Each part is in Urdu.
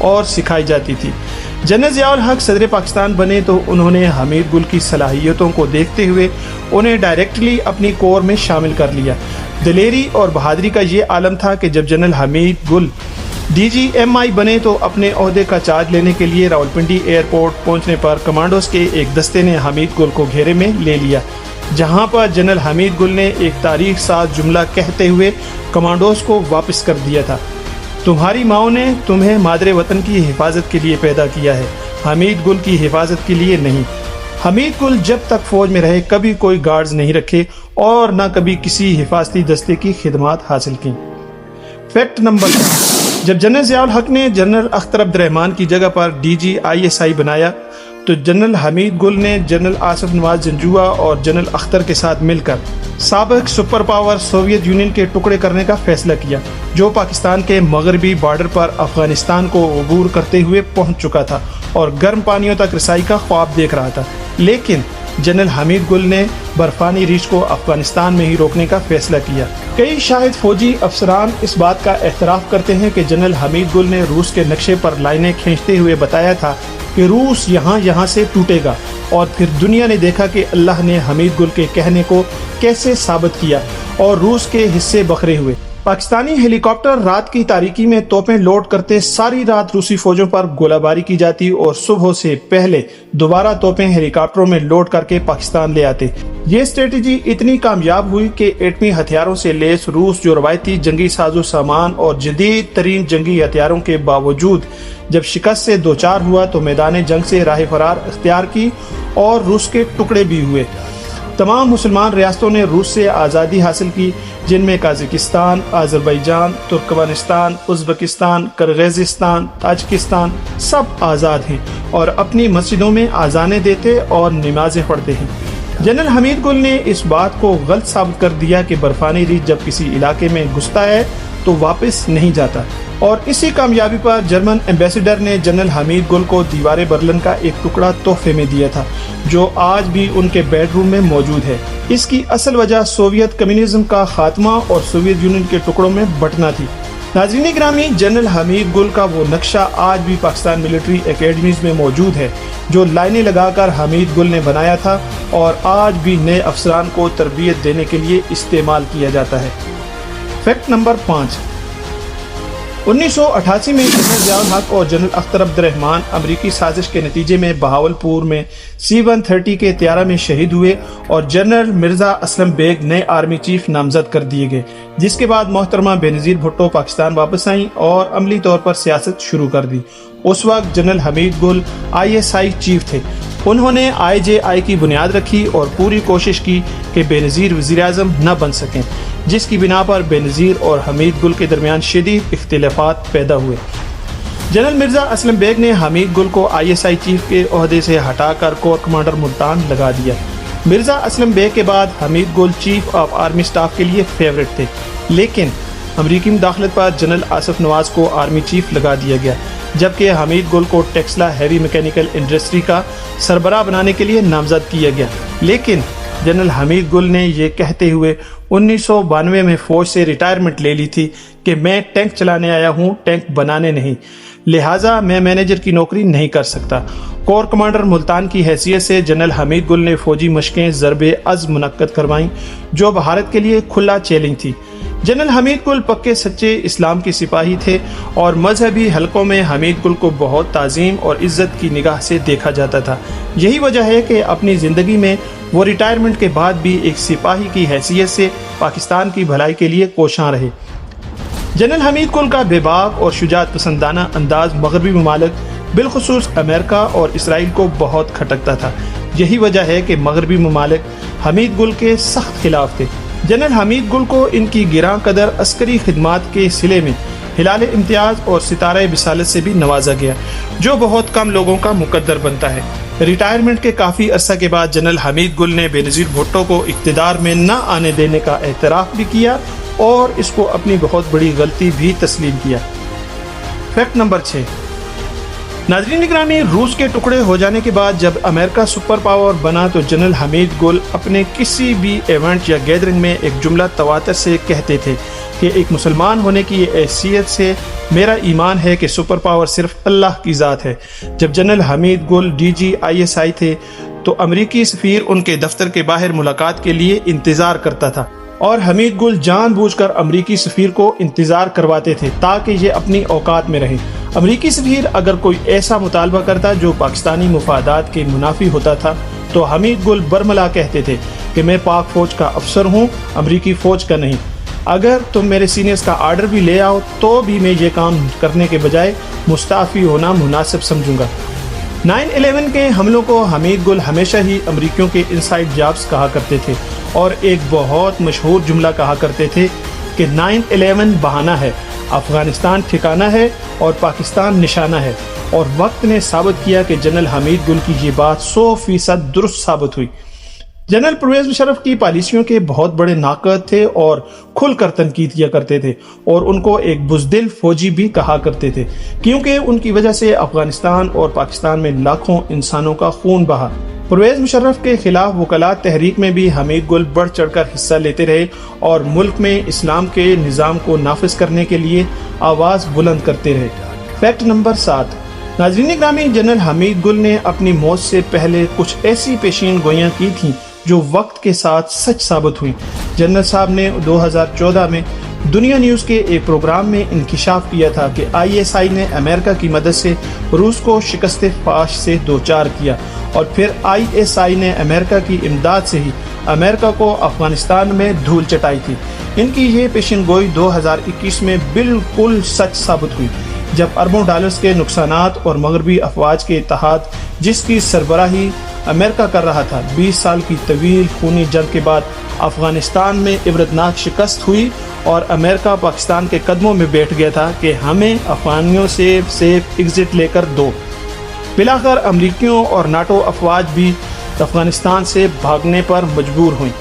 اور سکھائی جاتی تھی۔ جنرل ضیاء الحق صدر پاکستان بنے تو انہوں نے حمید گل کی صلاحیتوں کو دیکھتے ہوئے انہیں ڈائریکٹلی اپنی کور میں شامل کر لیا۔ دلیری اور بہادری کا یہ عالم تھا کہ جب جنرل حمید گل DGMI بنے تو اپنے عہدے کا چارج لینے کے لیے راولپنڈی ایئرپورٹ پہنچنے پر کمانڈوز کے ایک دستے نے حمید گل کو گھیرے میں لے لیا، جہاں پر جنرل حمید گل نے ایک تاریخ ساز جملہ کہتے ہوئے کمانڈوز کو واپس کر دیا تھا: تمہاری ماؤں نے تمہیں مادر وطن کی حفاظت کے لیے پیدا کیا ہے، حمید گل کی حفاظت کے لیے نہیں۔ حمید گل جب تک فوج میں رہے کبھی کوئی گارڈز نہیں رکھے اور نہ کبھی کسی حفاظتی دستے کی خدمات حاصل کی۔ فیکٹ نمبر 5، جب جنرل ضیاء الحق نے جنرل اختر عبد الرحمان کی جگہ پر DGISI بنایا تو جنرل حمید گل نے جنرل آصف نواز جنجوعہ اور جنرل اختر کے ساتھ مل کر سابق سپر پاور سوویت یونین کے ٹکڑے کرنے کا فیصلہ کیا، جو پاکستان کے مغربی بارڈر پر افغانستان کو عبور کرتے ہوئے پہنچ چکا تھا اور گرم پانیوں تک رسائی کا خواب دیکھ رہا تھا۔ لیکن جنرل حمید گل نے برفانی ریچھ کو افغانستان میں ہی روکنے کا فیصلہ کیا۔ کئی شاہد فوجی افسران اس بات کا اعتراف کرتے ہیں کہ جنرل حمید گل نے روس کے نقشے پر لائنیں کھینچتے ہوئے بتایا تھا کہ روس یہاں سے ٹوٹے گا، اور پھر دنیا نے دیکھا کہ اللہ نے حمید گل کے کہنے کو کیسے ثابت کیا اور روس کے حصے بکھرے ہوئے۔ پاکستانی ہیلی کاپٹر رات کی تاریکی میں توپیں لوڈ کرتے ساری رات روسی فوجوں پر گولہ باری کی جاتی اور صبح سے پہلے دوبارہ توپیں ہیلی کاپٹروں میں لوڈ کر کے پاکستان لے آتے۔ یہ اسٹریٹجی اتنی کامیاب ہوئی کہ ایٹمی ہتھیاروں سے لیس روس جو روایتی جنگی ساز و سامان اور جدید ترین جنگی ہتھیاروں کے باوجود جب شکست سے دوچار ہوا تو میدان جنگ سے راہ فرار اختیار کی اور روس کے ٹکڑے بھی ہوئے۔ تمام مسلمان ریاستوں نے روس سے آزادی حاصل کی، جن میں Kazakhstan, Azerbaijan, Turkmenistan, Uzbekistan, Kyrgyzstan, Tajikistan سب آزاد ہیں اور اپنی مسجدوں میں اذانیں دیتے اور نمازیں پڑھتے ہیں۔ جنرل حمید گل نے اس بات کو غلط ثابت کر دیا کہ برفانی ریچھ جب کسی علاقے میں گھستا ہے تو واپس نہیں جاتا، اور اسی کامیابی پر جرمن ایمبیسیڈر نے جنرل حمید گل کو دیوار برلن کا ایک ٹکڑا تحفے میں دیا تھا، جو آج بھی ان کے بیڈ روم میں موجود ہے۔ اس کی اصل وجہ سوویت کمیونزم کا خاتمہ اور سوویت یونین کے ٹکڑوں میں بٹنا تھی۔ ناظرین گرامی، جنرل حمید گل کا وہ نقشہ آج بھی پاکستان ملٹری اکیڈمیز میں موجود ہے جو لائنیں لگا کر حمید گل نے بنایا تھا اور آج بھی نئے افسران کو تربیت دینے کے لیے استعمال کیا جاتا ہے۔ فیکٹ نمبر 5، 1988 میں جنرل ضیاء الحق اور جنرل اختر عبد الرحمان امریکی سازش کے نتیجے میں بہاولپور میں C-130 کے طیارہ میں شہید ہوئے اور جنرل مرزا اسلم بیگ نئے آرمی چیف نامزد کر دیے گئے، جس کے بعد محترمہ بینظیر بھٹو پاکستان واپس آئیں اور عملی طور پر سیاست شروع کر دی۔ اس وقت جنرل حمید گل ISI چیف تھے۔ انہوں نے IJI کی بنیاد رکھی اور پوری کوشش کی کہ بینظیر وزیر اعظم نہ بن سکیں، جس کی بنا پر بینظیر اور حمید گل کے درمیان شدید اختلافات پیدا ہوئے۔ جنرل مرزا اسلم بیگ نے حمید گل کو ISI چیف کے عہدے سے ہٹا کر کور کمانڈر ملتان لگا دیا۔ مرزا اسلم بیگ کے بعد حمید گل چیف آف آرمی سٹاف کے لیے فیورٹ تھے، لیکن امریکی مداخلت پر جنرل آصف نواز کو آرمی چیف لگا دیا گیا، جبکہ حمید گل کو ٹیکسلا ہیوی میکینیکل انڈسٹری کا سربراہ بنانے کے لیے نامزد کیا گیا۔ لیکن جنرل حمید گل نے یہ کہتے ہوئے 1992 میں فوج سے ریٹائرمنٹ لے لی تھی کہ میں ٹینک چلانے آیا ہوں، ٹینک بنانے نہیں، لہٰذا میں مینیجر کی نوکری نہیں کر سکتا۔ کور کمانڈر ملتان کی حیثیت سے جنرل حمید گل نے فوجی مشقیں ضرب عزم منعقد کروائیں، جو بھارت کے لیے کھلا چیلنج تھی۔ جنرل حمید گل پکے سچے اسلام کے سپاہی تھے اور مذہبی حلقوں میں حمید گل کو بہت تعظیم اور عزت کی نگاہ سے دیکھا جاتا تھا۔ یہی وجہ ہے کہ اپنی زندگی میں وہ ریٹائرمنٹ کے بعد بھی ایک سپاہی کی حیثیت سے پاکستان کی بھلائی کے لیے کوشاں رہے۔ جنرل حمید گل کا بے باک اور شجاعت پسندانہ انداز مغربی ممالک بالخصوص امریکہ اور اسرائیل کو بہت کھٹکتا تھا۔ یہی وجہ ہے کہ مغربی ممالک حمید گل کے سخت خلاف تھے۔ جنرل حمید گل کو ان کی گراں قدر عسکری خدمات کے صلے میں ہلال امتیاز اور ستارہ بصالت سے بھی نوازا گیا، جو بہت کم لوگوں کا مقدر بنتا ہے۔ ریٹائرمنٹ کے کافی عرصہ کے بعد جنرل حمید گل نے بینظیر بھٹو کو اقتدار میں نہ آنے دینے کا اعتراف بھی کیا اور اس کو اپنی بہت بڑی غلطی بھی تسلیم کیا۔ فیکٹ نمبر 6، ناظرین گرامی، روس کے ٹکڑے ہو جانے کے بعد جب امریکہ سپر پاور بنا تو جنرل حمید گل اپنے کسی بھی ایونٹ یا گیدرنگ میں ایک جملہ تواتر سے کہتے تھے کہ ایک مسلمان ہونے کی حیثیت سے میرا ایمان ہے کہ سپر پاور صرف اللہ کی ذات ہے۔ جب جنرل حمید گل DGISI تھے تو امریکی سفیر ان کے دفتر کے باہر ملاقات کے لیے انتظار کرتا تھا، اور حمید گل جان بوجھ کر امریکی سفیر کو انتظار کرواتے تھے تاکہ یہ اپنی اوقات میں رہیں۔ امریکی سفیر اگر کوئی ایسا مطالبہ کرتا جو پاکستانی مفادات کے منافی ہوتا تھا تو حمید گل برملا کہتے تھے کہ میں پاک فوج کا افسر ہوں، امریکی فوج کا نہیں۔ اگر تم میرے سینئرز کا آرڈر بھی لے آؤ تو بھی میں یہ کام کرنے کے بجائے مستعفی ہونا مناسب سمجھوں گا۔ 9/11 کے حملوں کو حمید گل ہمیشہ ہی امریکیوں کے انسائیڈ جابز کہا کرتے تھے، اور ایک بہت مشہور جملہ کہا کرتے تھے کہ 9/11 بہانہ ہے، افغانستان ٹھکانہ ہے اور پاکستان نشانہ ہے، اور وقت نے ثابت کیا کہ جنرل حمید گل کی یہ بات 100% درست ثابت ہوئی۔ جنرل پرویز مشرف کی پالیسیوں کے بہت بڑے ناقد تھے اور کھل کر تنقید کیا کرتے تھے، اور ان کو ایک بزدل فوجی بھی کہا کرتے تھے، کیونکہ ان کی وجہ سے افغانستان اور پاکستان میں لاکھوں انسانوں کا خون بہا۔ پرویز مشرف کے خلاف وکلاء تحریک میں بھی حمید گل بڑھ چڑھ کر حصہ لیتے رہے اور ملک میں اسلام کے نظام کو نافذ کرنے کے لیے آواز بلند کرتے رہے۔ Fact number 7۔ ناظرین گرامی، جنرل حمید گل نے اپنی موت سے پہلے کچھ ایسی پیشین گوئیاں کی تھیں جو وقت کے ساتھ سچ ثابت ہوئیں۔ جنرل صاحب نے 2014 میں دنیا نیوز کے ایک پروگرام میں انکشاف کیا تھا کہ ISI نے امریکہ کی مدد سے روس کو شکست فاش سے دوچار کیا، اور پھر ISI نے امریکہ کی امداد سے ہی امریکہ کو افغانستان میں دھول چٹائی تھی۔ ان کی یہ پیشن گوئی 2021 میں بالکل سچ ثابت ہوئی، جب اربوں ڈالرز کے نقصانات اور مغربی افواج کے اتحاد جس کی سربراہی امریکہ کر رہا تھا، 20 سال کی طویل خونی جنگ کے بعد افغانستان میں عبرتناک شکست ہوئی، اور امریکہ پاکستان کے قدموں میں بیٹھ گیا تھا کہ ہمیں افغانیوں سے سیف ایگزٹ لے کر دو۔ بلاخر امریکیوں اور ناٹو افواج بھی افغانستان سے بھاگنے پر مجبور ہوئیں۔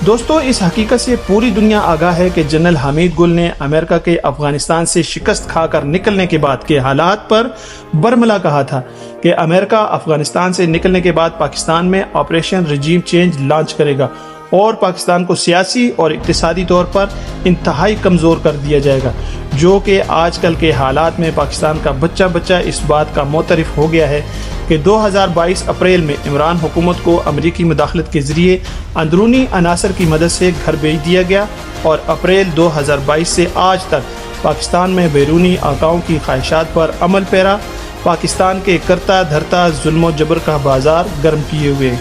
دوستو، اس حقیقت سے پوری دنیا آگاہ ہے کہ جنرل حمید گل نے امریکہ کے افغانستان سے شکست کھا کر نکلنے کے بعد کے حالات پر برملا کہا تھا کہ امریکہ افغانستان سے نکلنے کے بعد پاکستان میں آپریشن رجیم چینج لانچ کرے گا اور پاکستان کو سیاسی اور اقتصادی طور پر انتہائی کمزور کر دیا جائے گا، جو کہ آج کل کے حالات میں پاکستان کا بچہ بچہ اس بات کا معترف ہو گیا ہے کہ 2022 اپریل میں عمران حکومت کو امریکی مداخلت کے ذریعے اندرونی عناصر کی مدد سے گھر بھیج دیا گیا، اور اپریل 2022 سے آج تک پاکستان میں بیرونی آقاؤں کی خواہشات پر عمل پیرا پاکستان کے کرتا دھرتا ظلم و جبر کا بازار گرم کیے ہوئے۔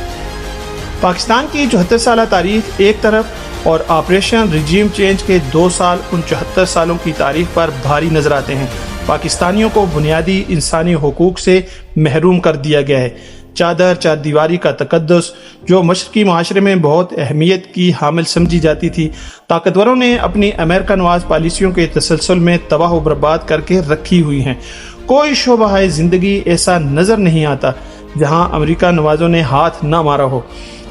پاکستان کی 74 سالہ تاریخ ایک طرف اور آپریشن رجیم چینج کے 2 سال ان 74 سالوں کی تاریخ پر بھاری نظر آتے ہیں۔ پاکستانیوں کو بنیادی انسانی حقوق سے محروم کر دیا گیا ہے۔ چادر چار دیواری کا تقدس، جو مشرقی معاشرے میں بہت اہمیت کی حامل سمجھی جاتی تھی، طاقتوروں نے اپنی امریکہ نواز پالیسیوں کے تسلسل میں تباہ و برباد کر کے رکھی ہوئی ہیں۔ کوئی شعبہ زندگی ایسا نظر نہیں آتا جہاں امریکہ نوازوں نے ہاتھ نہ مارا ہو۔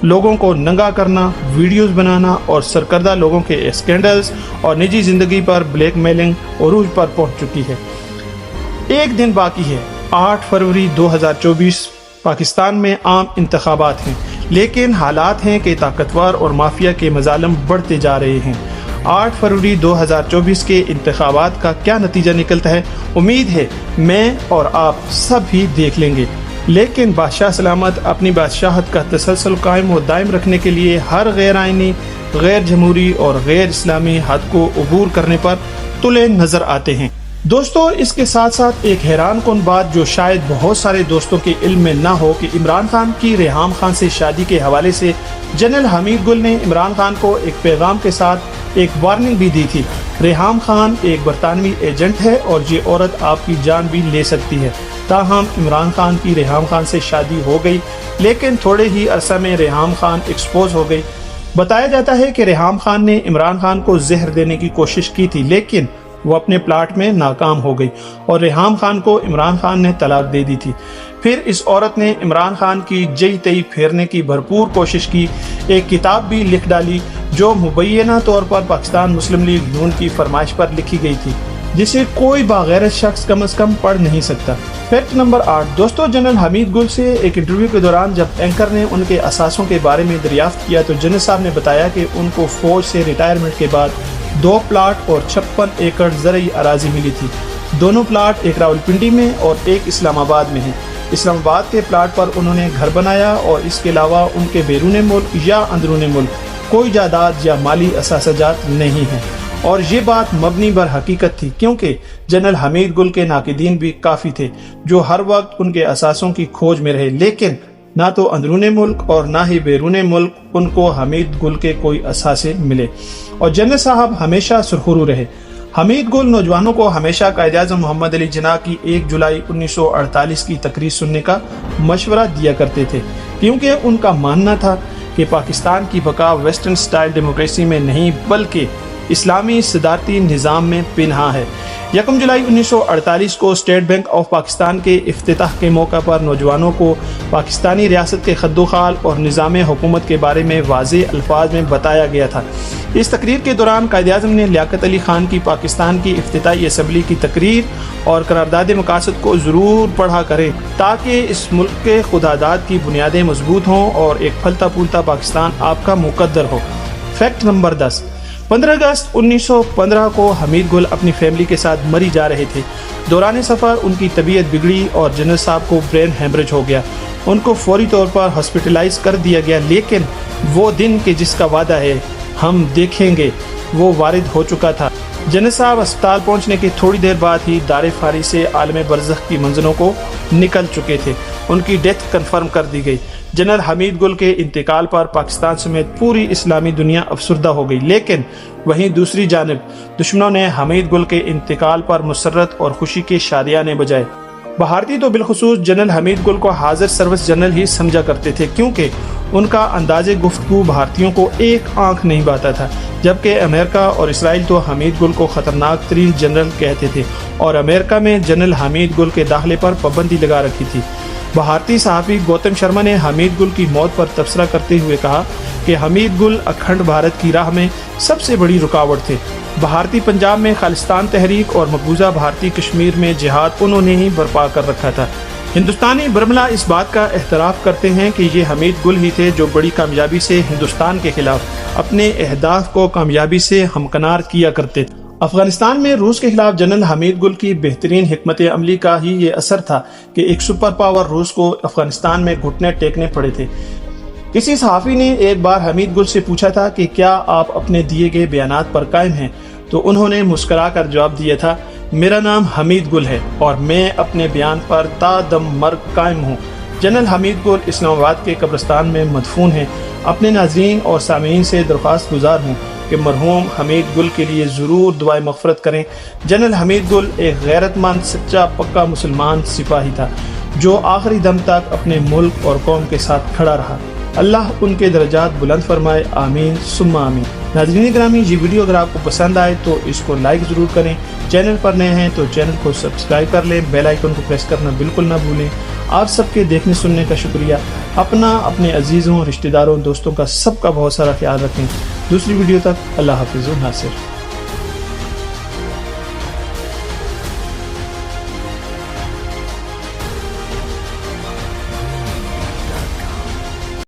لوگوں کو ننگا کرنا، ویڈیوز بنانا اور سرکردہ لوگوں کے اسکینڈلز اور نجی زندگی پر بلیک میلنگ عروج پر پہنچ چکی ہے۔ ایک دن باقی ہے، 8 فروری 2024 پاکستان میں عام انتخابات ہیں، لیکن حالات ہیں کہ طاقتور اور مافیا کے مظالم بڑھتے جا رہے ہیں۔ 8 فروری 2024 کے انتخابات کا کیا نتیجہ نکلتا ہے، امید ہے میں اور آپ سب ہی دیکھ لیں گے، لیکن بادشاہ سلامت اپنی بادشاہت کا تسلسل قائم و دائم رکھنے کے لیے ہر غیر آئینی، غیر جمہوری اور غیر اسلامی حد کو عبور کرنے پر تلے نظر آتے ہیں۔ دوستو، اس کے ساتھ ساتھ ایک حیران کن بات جو شاید بہت سارے دوستوں کے علم میں نہ ہو کہ عمران خان کی ریحام خان سے شادی کے حوالے سے جنرل حمید گل نے عمران خان کو ایک پیغام کے ساتھ ایک وارننگ بھی دی تھی۔ ریحام خان ایک برطانوی ایجنٹ ہے اور یہ عورت آپ کی جان بھی لے سکتی ہے۔ تاہم عمران خان کی ریحام خان سے شادی ہو گئی، لیکن تھوڑے ہی عرصہ میں ریحام خان ایکسپوز ہو گئی۔ بتایا جاتا ہے کہ ریحام خان نے عمران خان کو زہر دینے کی کوشش کی تھی، لیکن وہ اپنے پلاٹ میں ناکام ہو گئی اور ریحام خان کو عمران خان نے طلاق دے دی تھی۔ پھر اس عورت نے عمران خان کی جئی تئی پھیرنے کی بھرپور کوشش کی، ایک کتاب بھی لکھ ڈالی جو مبینہ طور پر پاکستان مسلم لیگ نون کی فرمائش پر لکھی گئی تھی، جسے کوئی باغیرت شخص کم از کم پڑھ نہیں سکتا۔ Fact number 8۔ دوستو، جنرل حمید گل سے ایک انٹرویو کے دوران جب اینکر نے ان کے اثاثوں کے بارے میں دریافت کیا تو جنرل صاحب نے بتایا کہ ان کو فوج سے ریٹائرمنٹ کے بعد 2 پلاٹ اور 56 ایکڑ زرعی اراضی ملی تھی۔ دونوں پلاٹ ایک راولپنڈی میں اور ایک اسلام آباد میں ہیں۔ اسلام آباد کے پلاٹ پر انہوں نے گھر بنایا اور اس کے علاوہ ان کے بیرون ملک یا اندرون ملک کوئی جائیداد یا مالی اثاثہ جات نہیں ہیں، اور یہ بات مبنی بر حقیقت تھی کیونکہ جنرل حمید گل کے ناقدین بھی کافی تھے جو ہر وقت ان کے اثاثوں کی کھوج میں رہے، لیکن نہ تو اندرون ملک اور نہ ہی بیرون ملک ان کو حمید گل کے کوئی اثاثے ملے، اور جنرل صاحب ہمیشہ سرخرو رہے۔ حمید گل نوجوانوں کو ہمیشہ قائد اعظم محمد علی جناح کی 1 جولائی 1948 کی تقریر سننے کا مشورہ دیا کرتے تھے، کیونکہ ان کا ماننا تھا کہ پاکستان کی بقا ویسٹرن سٹائل ڈیموکریسی میں نہیں بلکہ اسلامی صدارتی نظام میں پنہاں ہے۔ 1 جولائی 1948 کو اسٹیٹ بینک آف پاکستان کے افتتاح کے موقع پر نوجوانوں کو پاکستانی ریاست کے خد و خال اور نظام حکومت کے بارے میں واضح الفاظ میں بتایا گیا تھا۔ اس تقریر کے دوران قائد اعظم نے لیاقت علی خان کی پاکستان کی افتتاحی اسمبلی کی تقریر اور قرارداد مقاصد کو ضرور پڑھا کریں تاکہ اس ملک کے خداداد کی بنیادیں مضبوط ہوں اور ایک پھلتا پھولتا پاکستان آپ کا مقدر ہو۔ فیکٹ نمبر 10، 15 اگست 1915 کو حمید گل اپنی فیملی کے ساتھ مری جا رہے تھے۔ دوران سفر ان کی طبیعت بگڑی اور جنرل صاحب کو برین ہیمریج ہو گیا۔ ان کو فوری طور پر ہاسپٹلائز کر دیا گیا، لیکن وہ دن کہ جس کا وعدہ ہے ہم دیکھیں گے وہ وارد ہو چکا تھا۔ جنرل صاحب اسپتال پہنچنے کے تھوڑی دیر بعد ہی دار فاری سے عالم برزخ کی منزلوں کو نکل چکے تھے۔ ان کی ڈیتھ کنفرم کر دی گئی۔ جنرل حمید گل کے انتقال پر پاکستان سمیت پوری اسلامی دنیا افسردہ ہو گئی، لیکن وہیں دوسری جانب دشمنوں نے حمید گل کے انتقال پر مسرت اور خوشی کے شادیانے بجائے۔ بھارتی تو بالخصوص جنرل حمید گل کو حاضر سروس جنرل ہی سمجھا کرتے تھے، کیونکہ ان کا انداز گفتگو بھارتیوں کو ایک آنکھ نہیں بھاتا تھا، جبکہ امریکہ اور اسرائیل تو حمید گل کو خطرناک ترین جنرل کہتے تھے اور امریکہ میں جنرل حمید گل کے داخلے پر پابندی لگا رکھی تھی۔ بھارتی صحافی گوتم شرما نے حمید گل کی موت پر تبصرہ کرتے ہوئے کہا کہ حمید گل اکھنڈ بھارت کی راہ میں سب سے بڑی رکاوٹ تھے۔ بھارتی پنجاب میں خالصتان تحریک اور مقبوضہ بھارتی کشمیر میں جہاد انہوں نے ہی برپا کر رکھا تھا۔ ہندوستانی برملا اس بات کا اعتراف کرتے ہیں کہ یہ حمید گل ہی تھے جو بڑی کامیابی سے ہندوستان کے خلاف اپنے اہداف کو کامیابی سے ہمکنار کیا کرتے تھے۔ افغانستان میں روس کے خلاف جنرل حمید گل کی بہترین حکمت عملی کا ہی یہ اثر تھا کہ ایک سپر پاور روس کو افغانستان میں گھٹنے ٹیکنے پڑے تھے۔ کسی صحافی نے ایک بار حمید گل سے پوچھا تھا کہ کیا آپ اپنے دیے گئے بیانات پر قائم ہیں، تو انہوں نے مسکرا کر جواب دیا تھا، میرا نام حمید گل ہے اور میں اپنے بیان پر تا دم مرگ قائم ہوں۔ جنرل حمید گل اسلام آباد کے قبرستان میں مدفون ہیں۔ اپنے ناظرین اور سامعین سے درخواست گزار ہوں کہ مرحوم حمید گل کے لیے ضرور دعائیں مغفرت کریں۔ جنرل حمید گل ایک غیرت مند، سچا، پکا مسلمان سپاہی تھا جو آخری دم تک اپنے ملک اور قوم کے ساتھ کھڑا رہا۔ اللہ ان کے درجات بلند فرمائے، آمین ثم آمین۔ ناظرین گرامی، یہ ویڈیو اگر آپ کو پسند آئے تو اس کو لائک ضرور کریں، چینل پر نئے ہیں تو چینل کو سبسکرائب کر لیں، بیل آئیکن کو پریس کرنا بالکل نہ بھولیں۔ آپ سب کے دیکھنے سننے کا شکریہ۔ اپنا، اپنے عزیزوں، رشتہ داروں، دوستوں کا سب کا بہت سارا خیال رکھیں۔ دوسری ویڈیو تک اللہ حافظ و ناصر۔